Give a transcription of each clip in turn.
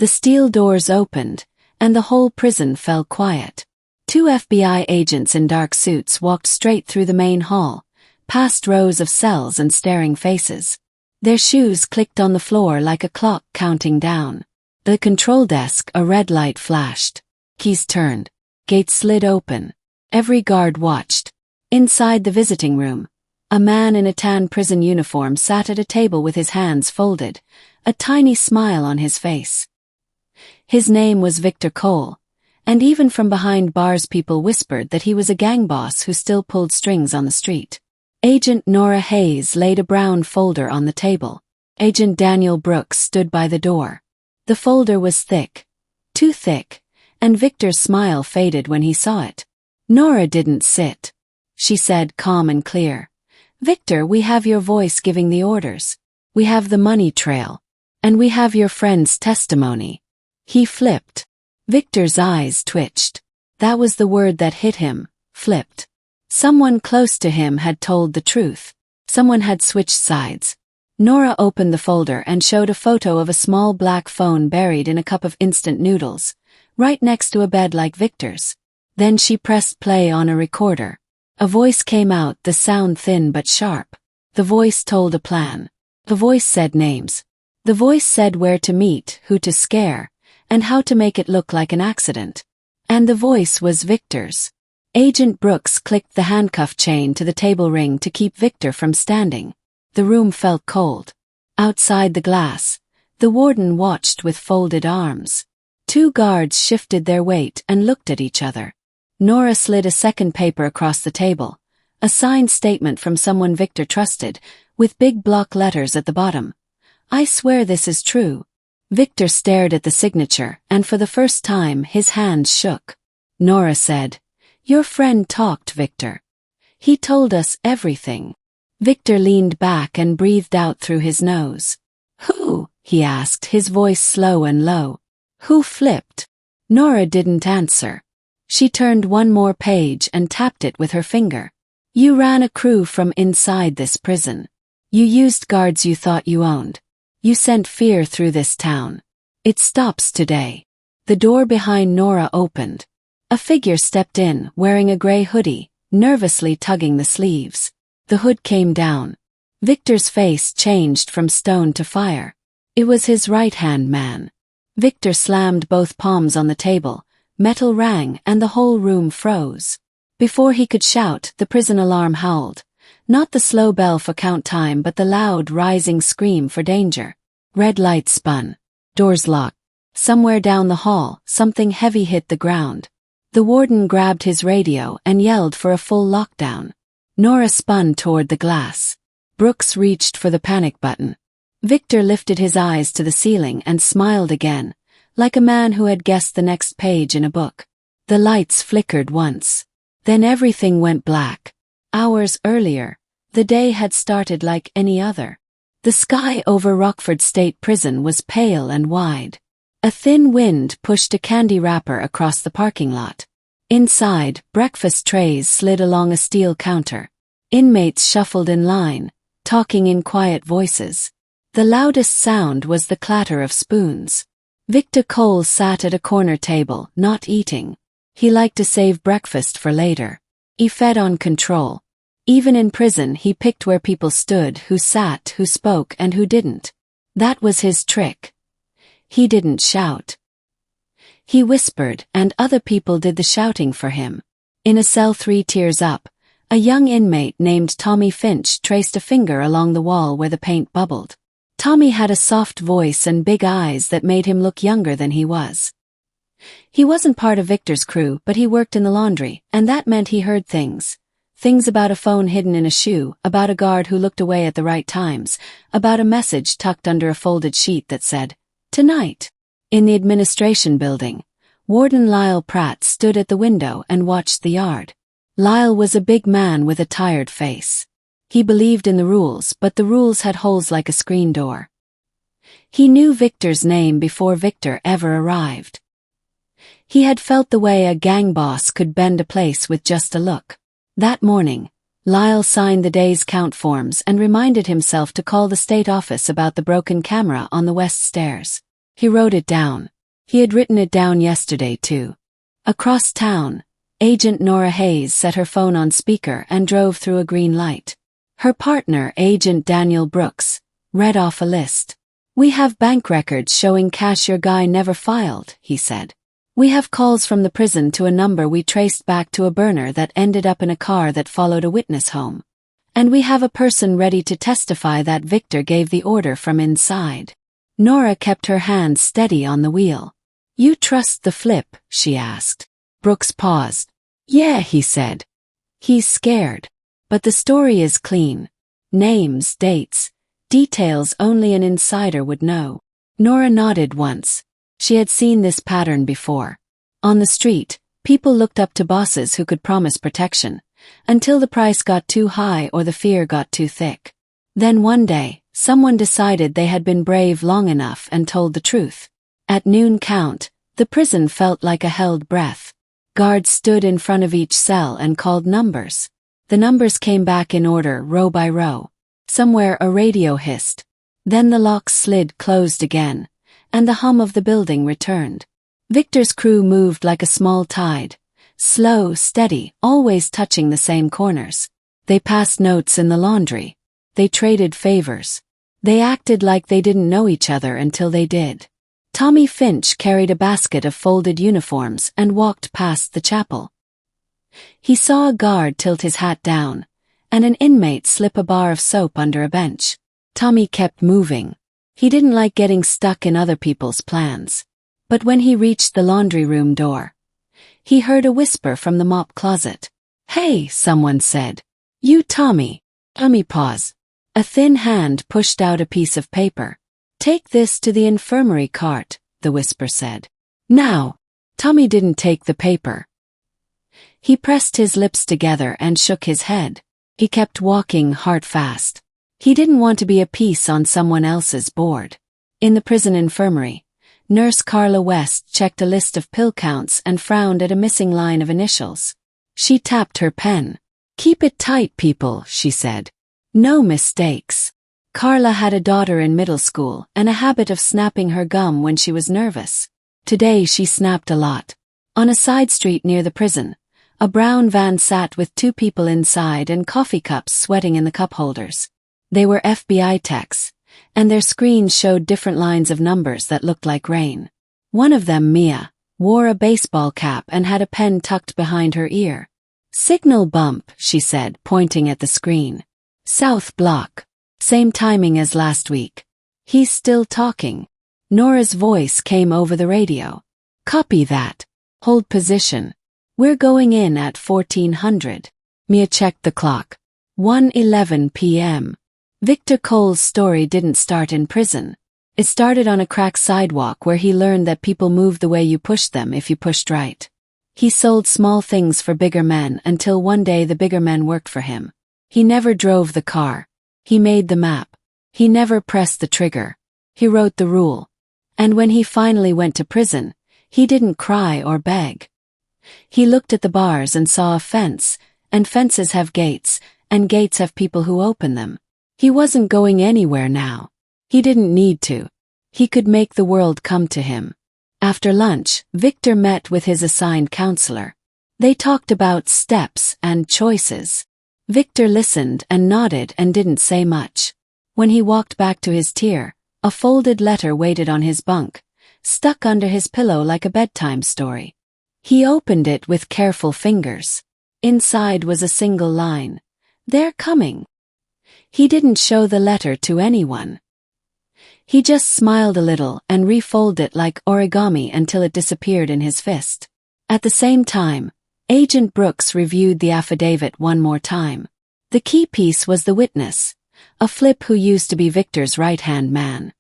The steel doors opened, and the whole prison fell quiet. 2 FBI agents in dark suits walked straight through the main hall, past rows of cells and staring faces. Their shoes clicked on the floor like a clock counting down. The control desk, a red light flashed. Keys turned. Gates slid open. Every guard watched. Inside the visiting room, a man in a tan prison uniform sat at a table with his hands folded, a tiny smile on his face. His name was Victor Cole, and even from behind bars people whispered that he was a gang boss who still pulled strings on the street. Agent Nora Hayes laid a brown folder on the table. Agent Daniel Brooks stood by the door. The folder was thick, too thick, and Victor's smile faded when he saw it. Nora didn't sit. She said, calm and clear, "Victor, we have your voice giving the orders. We have the money trail. And we have your friend's testimony." He flipped. Victor's eyes twitched. That was the word that hit him, flipped. Someone close to him had told the truth. Someone had switched sides. Nora opened the folder and showed a photo of a small black phone buried in a cup of instant noodles, right next to a bed like Victor's. Then she pressed play on a recorder. A voice came out, the sound thin but sharp. The voice told a plan. The voice said names. The voice said where to meet, who to scare, and how to make it look like an accident. And the voice was Victor's. Agent Brooks clicked the handcuff chain to the table ring to keep Victor from standing. The room felt cold. Outside the glass, the warden watched with folded arms. 2 guards shifted their weight and looked at each other. Nora slid a second paper across the table, a signed statement from someone Victor trusted, with big block letters at the bottom. "I swear this is true." Victor stared at the signature, and for the first time his hands shook. Nora said, "Your friend talked, Victor. He told us everything." Victor leaned back and breathed out through his nose. "Who?" he asked, his voice slow and low. "Who flipped?" Nora didn't answer. She turned one more page and tapped it with her finger. "You ran a crew from inside this prison. You used guards you thought you owned. You sent fear through this town. It stops today." The door behind Nora opened. A figure stepped in, wearing a gray hoodie, nervously tugging the sleeves. The hood came down. Victor's face changed from stone to fire. It was his right-hand man. Victor slammed both palms on the table. Metal rang and the whole room froze. Before he could shout, the prison alarm howled. Not the slow bell for count time, but the loud, rising scream for danger. Red lights spun. Doors locked. Somewhere down the hall, something heavy hit the ground. The warden grabbed his radio and yelled for a full lockdown. Nora spun toward the glass. Brooks reached for the panic button. Victor lifted his eyes to the ceiling and smiled again, like a man who had guessed the next page in a book. The lights flickered once. Then everything went black. Hours earlier, the day had started like any other. The sky over Rockford State Prison was pale and wide. A thin wind pushed a candy wrapper across the parking lot. Inside, breakfast trays slid along a steel counter. Inmates shuffled in line, talking in quiet voices. The loudest sound was the clatter of spoons. Victor Cole sat at a corner table, not eating. He liked to save breakfast for later. He fed on control. Even in prison, he picked where people stood, who sat, who spoke, and who didn't. That was his trick. He didn't shout. He whispered, and other people did the shouting for him. In a cell 3 tiers up, a young inmate named Tommy Finch traced a finger along the wall where the paint bubbled. Tommy had a soft voice and big eyes that made him look younger than he was. He wasn't part of Victor's crew, but he worked in the laundry, and that meant he heard things. Things about a phone hidden in a shoe, about a guard who looked away at the right times, about a message tucked under a folded sheet that said, "Tonight." In the administration building, Warden Lyle Pratt stood at the window and watched the yard. Lyle was a big man with a tired face. He believed in the rules, but the rules had holes like a screen door. He knew Victor's name before Victor ever arrived. He had felt the way a gang boss could bend a place with just a look. That morning, Lyle signed the day's count forms and reminded himself to call the state office about the broken camera on the west stairs. He wrote it down. He had written it down yesterday too. Across town, Agent Nora Hayes set her phone on speaker and drove through a green light. Her partner, Agent Daniel Brooks, read off a list. "We have bank records showing cash your guy never filed," he said. "We have calls from the prison to a number we traced back to a burner that ended up in a car that followed a witness home. And we have a person ready to testify that Victor gave the order from inside." Nora kept her hand steady on the wheel. "You trust the flip?" she asked. Brooks paused. "Yeah," he said. "He's scared. But the story is clean. Names, dates, details only an insider would know." Nora nodded once. She had seen this pattern before. On the street, people looked up to bosses who could promise protection, until the price got too high or the fear got too thick. Then one day, someone decided they had been brave long enough and told the truth. At noon count, the prison felt like a held breath. Guards stood in front of each cell and called numbers. The numbers came back in order, row by row. Somewhere a radio hissed. Then the locks slid closed again, and the hum of the building returned. Victor's crew moved like a small tide, slow, steady, always touching the same corners. They passed notes in the laundry. They traded favors. They acted like they didn't know each other until they did. Tommy Finch carried a basket of folded uniforms and walked past the chapel. He saw a guard tilt his hat down, and an inmate slip a bar of soap under a bench. Tommy kept moving. He didn't like getting stuck in other people's plans. But when he reached the laundry room door, he heard a whisper from the mop closet. "Hey," someone said. "You Tommy." Tommy paused. A thin hand pushed out a piece of paper. "Take this to the infirmary cart," the whisper said. "Now." Tommy didn't take the paper. He pressed his lips together and shook his head. He kept walking heart fast. He didn't want to be a piece on someone else's board. In the prison infirmary, Nurse Carla West checked a list of pill counts and frowned at a missing line of initials. She tapped her pen. "Keep it tight, people," she said. "No mistakes." Carla had a daughter in middle school and a habit of snapping her gum when she was nervous. Today she snapped a lot. On a side street near the prison, a brown van sat with two people inside and coffee cups sweating in the cup holders. They were FBI techs, and their screens showed different lines of numbers that looked like rain. One of them, Mia, wore a baseball cap and had a pen tucked behind her ear. "Signal bump," she said, pointing at the screen. "South block. Same timing as last week." "He's still talking." Nora's voice came over the radio. "Copy that. Hold position. We're going in at 1400. Mia checked the clock. 1:11 p.m. Victor Cole's story didn't start in prison. It started on a cracked sidewalk where he learned that people move the way you push them if you pushed right. He sold small things for bigger men until one day the bigger men worked for him. He never drove the car. He made the map. He never pressed the trigger. He wrote the rule. And when he finally went to prison, he didn't cry or beg. He looked at the bars and saw a fence, and fences have gates, and gates have people who open them. He wasn't going anywhere now. He didn't need to. He could make the world come to him. After lunch, Victor met with his assigned counselor. They talked about steps and choices. Victor listened and nodded and didn't say much. When he walked back to his tier, a folded letter waited on his bunk, stuck under his pillow like a bedtime story. He opened it with careful fingers. Inside was a single line. "They're coming." He didn't show the letter to anyone. He just smiled a little and refolded it like origami until it disappeared in his fist. At the same time, Agent Brooks reviewed the affidavit one more time. The key piece was the witness, a flip who used to be Victor's right-hand man.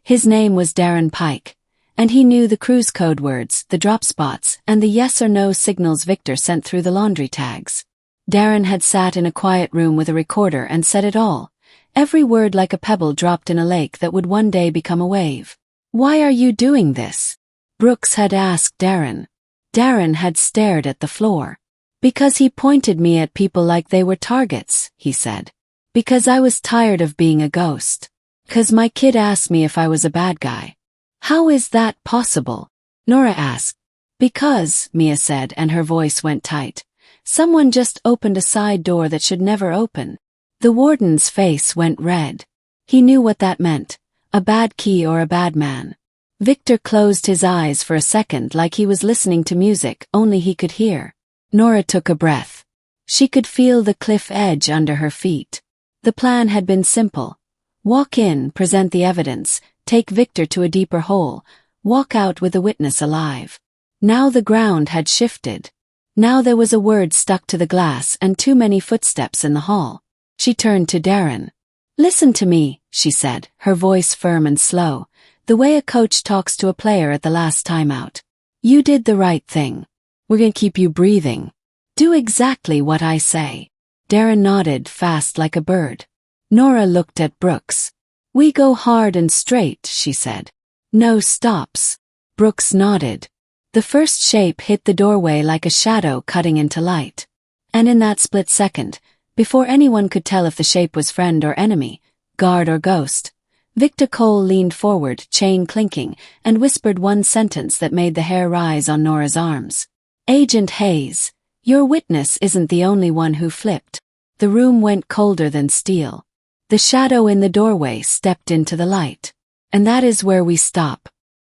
His name was Darren Pike, and he knew the crew's code words, the drop spots, and the yes or no signals Victor sent through the laundry tags. Darren had sat in a quiet room with a recorder and said it all, every word like a pebble dropped in a lake that would one day become a wave. "Why are you doing this?" Brooks had asked Darren. Darren had stared at the floor. "Because he pointed me at people like they were targets," he said. "Because I was tired of being a ghost. 'Cause my kid asked me if I was a bad guy. How is that possible? Nora asked. Because, Mia said, and her voice went tight. Someone just opened a side door that should never open. The warden's face went red. He knew what that meant. A bad key or a bad man. Victor closed his eyes for a second like he was listening to music only he could hear. Nora took a breath. She could feel the cliff edge under her feet. The plan had been simple. Walk in, present the evidence, take Victor to a deeper hole, walk out with the witness alive. Now the ground had shifted. Now there was a word stuck to the glass and too many footsteps in the hall. She turned to Darren. Listen to me, she said, her voice firm and slow, the way a coach talks to a player at the last timeout. You did the right thing. We're gonna keep you breathing. Do exactly what I say. Darren nodded fast like a bird. Nora looked at Brooks. We go hard and straight, she said. No stops. Brooks nodded. The first shape hit the doorway like a shadow cutting into light. And in that split second, before anyone could tell if the shape was friend or enemy, guard or ghost, Victor Cole leaned forward, chain clinking, and whispered one sentence that made the hair rise on Nora's arms. Agent Hayes, your witness isn't the only one who flipped. The room went colder than steel. The shadow in the doorway stepped into the light. And that is where we stop.